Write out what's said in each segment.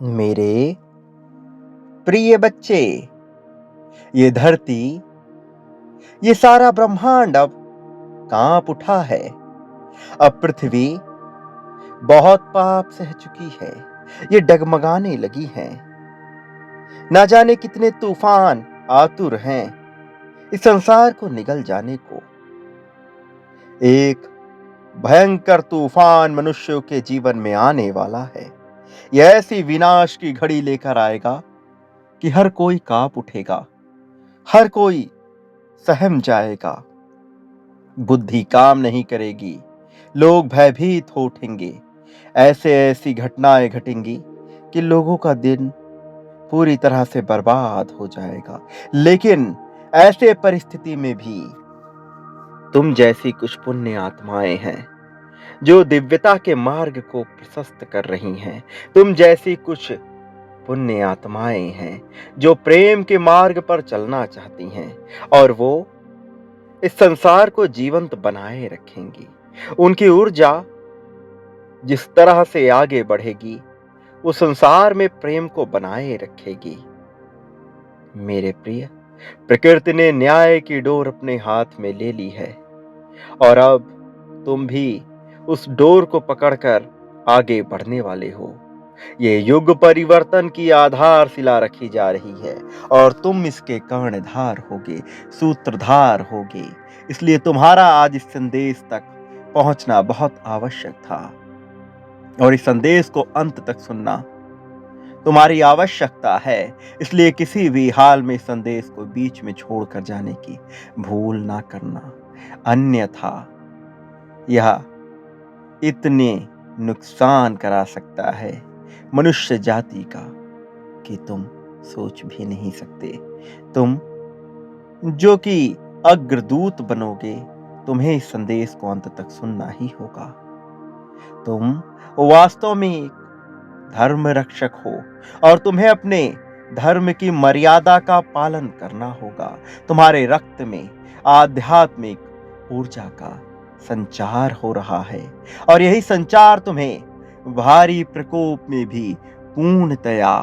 मेरे प्रिय बच्चे, ये धरती, ये सारा ब्रह्मांड अब कांप उठा है। अब पृथ्वी बहुत पाप सह चुकी है। ये डगमगाने लगी है। ना जाने कितने तूफान आतुर हैं इस संसार को निगल जाने को। एक भयंकर तूफान मनुष्यों के जीवन में आने वाला है। यह ऐसी विनाश की घड़ी लेकर आएगा कि हर कोई कांप उठेगा, हर कोई सहम जाएगा। बुद्धि काम नहीं करेगी, लोग भयभीत हो उठेंगे। ऐसे ऐसी घटनाएं घटेंगी कि लोगों का दिन पूरी तरह से बर्बाद हो जाएगा। लेकिन ऐसे परिस्थिति में भी तुम जैसी कुछ पुण्य आत्माएं हैं जो दिव्यता के मार्ग को प्रशस्त कर रही हैं। तुम जैसी कुछ पुण्य आत्माएं हैं जो प्रेम के मार्ग पर चलना चाहती हैं और वो इस संसार को जीवंत बनाए रखेंगी। उनकी ऊर्जा जिस तरह से आगे बढ़ेगी वो संसार में प्रेम को बनाए रखेगी। मेरे प्रिय, प्रकृति ने न्याय की डोर अपने हाथ में ले ली है और अब तुम भी उस डोर को पकड़कर आगे बढ़ने वाले हो। ये युग परिवर्तन की आधारशिला रखी जा रही है और तुम इसके कर्णधार होगे, सूत्रधार होगे। इसलिए तुम्हारा आज इस संदेश तक पहुंचना बहुत आवश्यक था और इस संदेश को अंत तक सुनना तुम्हारी आवश्यकता है। इसलिए किसी भी हाल में संदेश को बीच में छोड़कर जाने की भूल ना करना, अन्यथा यह इतने नुकसान करा सकता है मनुष्य जाति का कि तुम सोच भी नहीं सकते। तुम जो कि अग्रदूत बनोगे, तुम्हें इस संदेश को अंत तक सुनना ही होगा। तुम वास्तव में एक धर्म रक्षक हो और तुम्हें अपने धर्म की मर्यादा का पालन करना होगा। तुम्हारे रक्त में आध्यात्मिक ऊर्जा का संचार हो रहा है और यही संचार तुम्हें भारी प्रकोप में भी पूर्णतया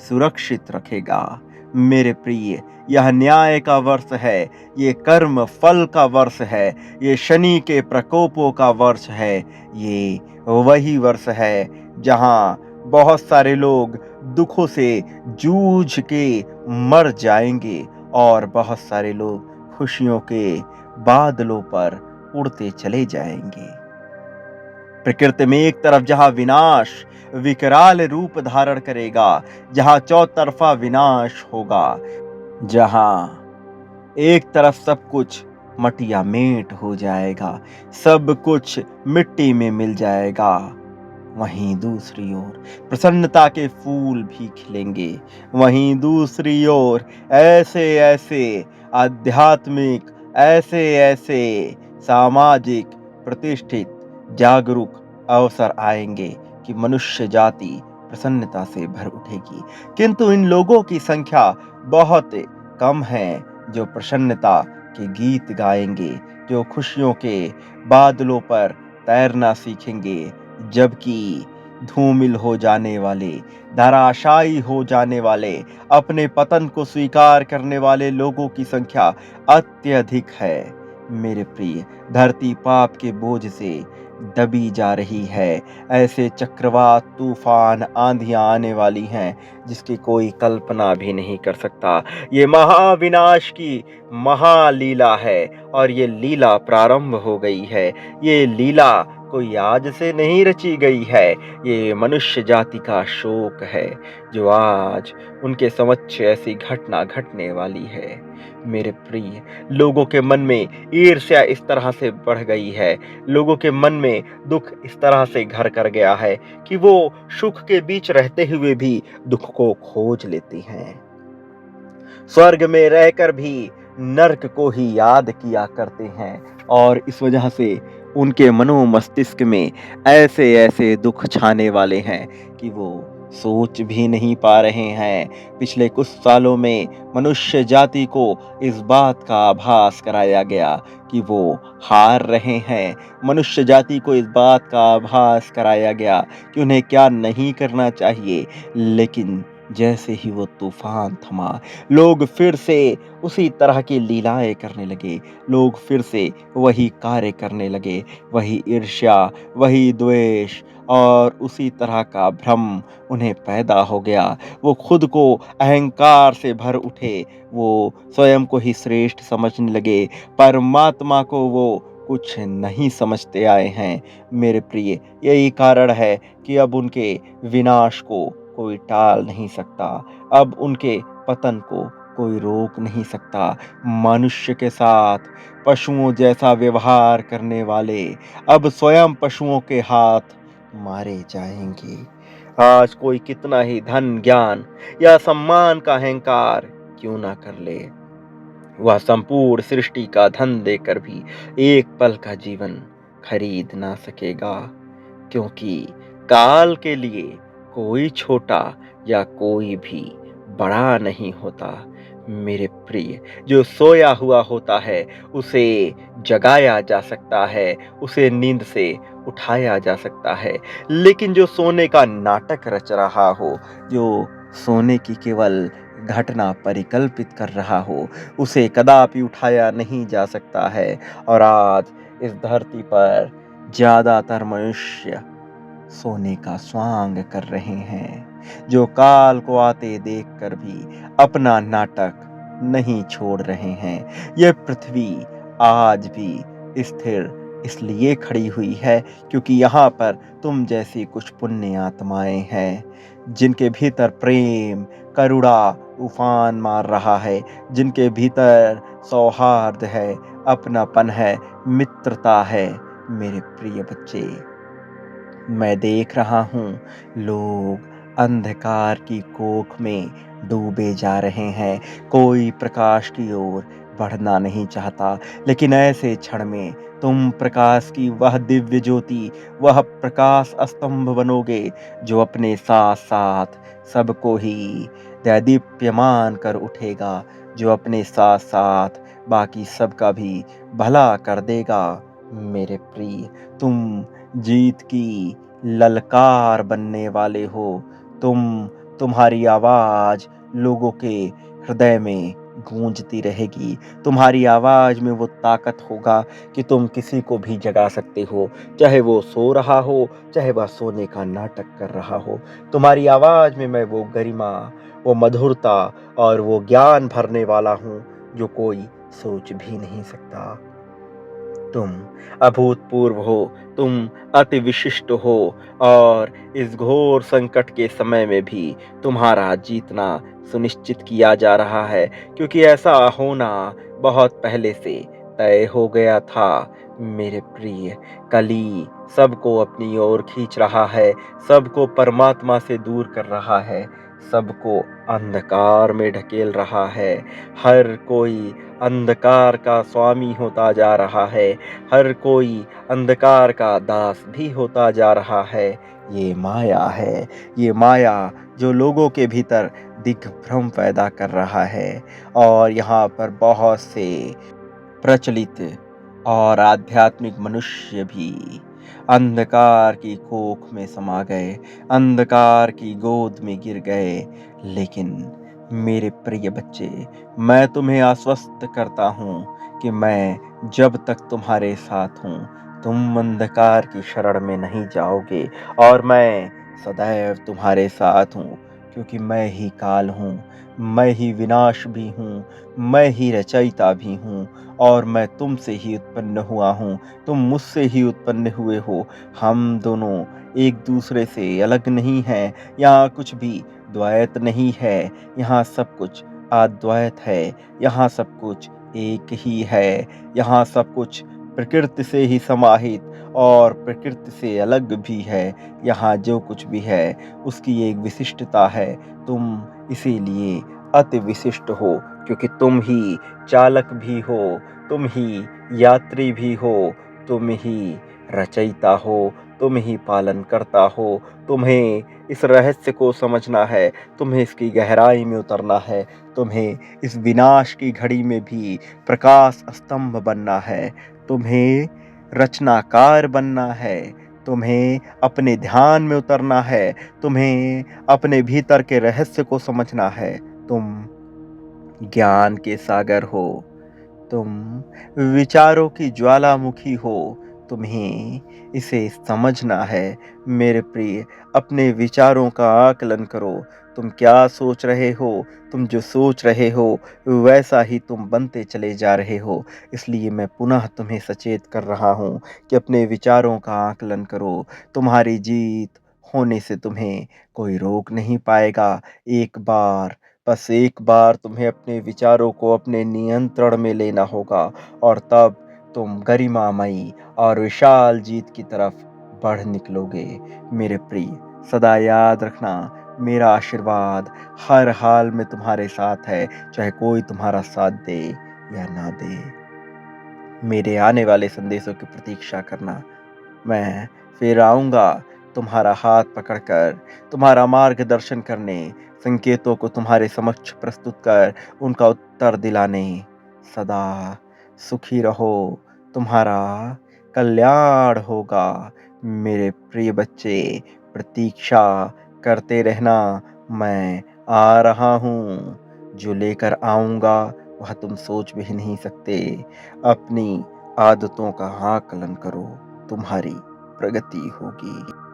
सुरक्षित रखेगा। मेरे प्रिय, यह न्याय का वर्ष है, ये कर्म फल का वर्ष है, ये शनि के प्रकोपों का वर्ष है। ये वही वर्ष है जहां बहुत सारे लोग दुखों से जूझ के मर जाएंगे और बहुत सारे लोग खुशियों के बादलों पर उड़ते चले जाएंगे। प्रकृति में एक तरफ जहां विनाश विकराल रूप धारण करेगा, जहां चौतरफा विनाश होगा, जहां एक तरफ सब कुछ मटिया मेट हो जाएगा, सब कुछ मिट्टी में मिल जाएगा, वहीं दूसरी ओर प्रसन्नता के फूल भी खिलेंगे। वहीं दूसरी ओर ऐसे ऐसे आध्यात्मिक, ऐसे ऐसे सामाजिक प्रतिष्ठित जागरूक अवसर आएंगे कि मनुष्य जाति प्रसन्नता से भर उठेगी। किंतु इन लोगों की संख्या बहुत कम है जो प्रसन्नता के गीत गाएंगे, जो खुशियों के बादलों पर तैरना सीखेंगे। जबकि धूमिल हो जाने वाले, धराशायी हो जाने वाले, अपने पतन को स्वीकार करने वाले लोगों की संख्या अत्यधिक है। मेरे प्रिय, धरती पाप के बोझ से दबी जा रही है। ऐसे चक्रवात, तूफान, आंधियां आने वाली हैं जिसकी कोई कल्पना भी नहीं कर सकता। ये महाविनाश की महालीला है और ये लीला प्रारंभ हो गई है। ये लीला कोई आज से नहीं रची गई है, ये मनुष्य जाति का शोक है जो आज उनके समक्ष ऐसी घटना घटने वाली है। मेरे प्रिय, लोगों के मन में ईर्ष्या इस तरह से बढ़ गई है, लोगों के मन में दुख इस तरह से घर कर गया है कि वो सुख के बीच रहते हुए भी दुख को खोज लेते हैं। स्वर्ग में रहकर भी नर्क को ही याद किया करते हैं और इस वजह से उनके मनो मस्तिष्क में ऐसे ऐसे दुख छाने वाले हैं कि वो सोच भी नहीं पा रहे हैं। पिछले कुछ सालों में मनुष्य जाति को इस बात का आभास कराया गया कि वो हार रहे हैं। मनुष्य जाति को इस बात का आभास कराया गया कि उन्हें क्या नहीं करना चाहिए। लेकिन जैसे ही वो तूफान थमा, लोग फिर से उसी तरह की लीलाएं करने लगे। लोग फिर से वही कार्य करने लगे, वही ईर्ष्या, वही द्वेष और उसी तरह का भ्रम उन्हें पैदा हो गया। वो खुद को अहंकार से भर उठे, वो स्वयं को ही श्रेष्ठ समझने लगे। परमात्मा को वो कुछ नहीं समझते आए हैं। मेरे प्रिय, यही कारण है कि अब उनके विनाश को कोई टाल नहीं सकता। अब उनके पतन को कोई रोक नहीं सकता। मनुष्य के साथ पशुओं जैसा व्यवहार करने वाले अब स्वयं पशुओं के हाथ मारे जाएंगे। आज कोई कितना ही धन, ज्ञान या सम्मान का अहंकार क्यों ना कर ले, वह संपूर्ण सृष्टि का धन देकर भी एक पल का जीवन खरीद ना सकेगा। क्योंकि काल के लिए कोई छोटा या कोई भी बड़ा नहीं होता। मेरे प्रिय, जो सोया हुआ होता है उसे जगाया जा सकता है, उसे नींद से उठाया जा सकता है। लेकिन जो सोने का नाटक रच रहा हो, जो सोने की केवल घटना परिकल्पित कर रहा हो, उसे कदापि उठाया नहीं जा सकता है। और आज इस धरती पर ज्यादातर मनुष्य सोने का स्वांग कर रहे हैं, जो काल को आते देखकर भी अपना नाटक नहीं छोड़ रहे हैं। यह पृथ्वी आज भी स्थिर इसलिए खड़ी हुई है क्योंकि यहाँ पर तुम जैसी कुछ पुण्य आत्माएं हैं, जिनके भीतर प्रेम, करुणा उफान मार रहा है, जिनके भीतर सौहार्द है, अपनापन है, मित्रता है। मेरे प्रिय बच्चे, मैं देख रहा हूँ लोग अंधकार की कोख में डूबे जा रहे हैं। कोई प्रकाश की ओर बढ़ना नहीं चाहता। लेकिन ऐसे क्षण में तुम प्रकाश की वह दिव्य ज्योति, वह प्रकाश स्तंभ बनोगे जो अपने साथ साथ सबको ही दैदीप्यमान कर उठेगा, जो अपने साथ साथ बाकी सबका भी भला कर देगा। मेरे प्रिय, तुम जीत की ललकार बनने वाले हो। तुम्हारी आवाज लोगों के हृदय में गूंजती रहेगी। तुम्हारी आवाज में वो ताकत होगा कि तुम किसी को भी जगा सकते हो, चाहे वो सो रहा हो, चाहे वह सोने का नाटक कर रहा हो। तुम्हारी आवाज में मैं वो गरिमा, वो मधुरता और वो ज्ञान भरने वाला हूँ जो कोई सोच भी नहीं सकता। तुम अभूतपूर्व हो, तुम अति विशिष्ट हो और इस घोर संकट के समय में भी तुम्हारा जीतना सुनिश्चित किया जा रहा है, क्योंकि ऐसा होना बहुत पहले से तय हो गया था। मेरे प्रिय, कली सबको अपनी ओर खींच रहा है, सबको परमात्मा से दूर कर रहा है, सबको अंधकार में ढकेल रहा है। हर कोई अंधकार का स्वामी होता जा रहा है, हर कोई अंधकार का दास भी होता जा रहा है। ये माया है, ये माया जो लोगों के भीतर दिग्भ्रम पैदा कर रहा है। और यहाँ पर बहुत से प्रचलित और आध्यात्मिक मनुष्य भी अंधकार की कोख में समा गए, अंधकार की गोद में गिर गए। लेकिन मेरे प्रिय बच्चे, मैं तुम्हें आश्वस्त करता हूँ कि मैं जब तक तुम्हारे साथ हूँ, तुम अंधकार की शरण में नहीं जाओगे। और मैं सदैव तुम्हारे साथ हूँ, क्योंकि मैं ही काल हूँ, मैं ही विनाश भी हूँ, मैं ही रचयिता भी हूँ और मैं तुमसे ही उत्पन्न हुआ हूँ, तुम मुझसे ही उत्पन्न हुए हो। हम दोनों एक दूसरे से अलग नहीं हैं। यहाँ कुछ भी द्वैत नहीं है, यहाँ सब कुछ अद्वैत है। यहाँ सब कुछ एक ही है। यहाँ सब कुछ प्रकृति से ही समाहित और प्रकृति से अलग भी है। यहाँ जो कुछ भी है उसकी एक विशिष्टता है। तुम इसीलिए अति विशिष्ट हो, क्योंकि तुम ही चालक भी हो, तुम ही यात्री भी हो, तुम ही रचयिता हो, तुम ही पालन करता हो। तुम्हें इस रहस्य को समझना है, तुम्हें इसकी गहराई में उतरना है, तुम्हें इस विनाश की घड़ी में भी प्रकाश स्तंभ बनना है, तुम्हें रचनाकार बनना है, तुम्हें अपने ध्यान में उतरना है, तुम्हें अपने भीतर के रहस्य को समझना है। तुम ज्ञान के सागर हो, तुम विचारों की ज्वालामुखी हो, तुम्हें इसे समझना है। मेरे प्रिय, अपने विचारों का आकलन करो। तुम क्या सोच रहे हो? तुम जो सोच रहे हो वैसा ही तुम बनते चले जा रहे हो। इसलिए मैं पुनः तुम्हें सचेत कर रहा हूँ कि अपने विचारों का आकलन करो। तुम्हारी जीत होने से तुम्हें कोई रोक नहीं पाएगा। एक बार, बस एक बार तुम्हें अपने विचारों को अपने नियंत्रण में लेना होगा और तब तुम गरिमामयी और विशाल जीत की तरफ बढ़ निकलोगे। मेरे प्रिय, सदा याद रखना, मेरा आशीर्वाद हर हाल में तुम्हारे साथ है, चाहे कोई तुम्हारा साथ दे या ना दे। मेरे आने वाले संदेशों की प्रतीक्षा करना। मैं फिर आऊँगा तुम्हारा हाथ पकड़कर, तुम्हारा मार्गदर्शन करने, संकेतों को तुम्हारे समक्ष प्रस्तुत कर उनका उत्तर दिलाने। सदा सुखी रहो, तुम्हारा कल्याण होगा। मेरे प्रिय बच्चे, प्रतीक्षा करते रहना, मैं आ रहा हूँ। जो लेकर आऊँगा वह तुम सोच भी नहीं सकते। अपनी आदतों का आकलन करो, तुम्हारी प्रगति होगी।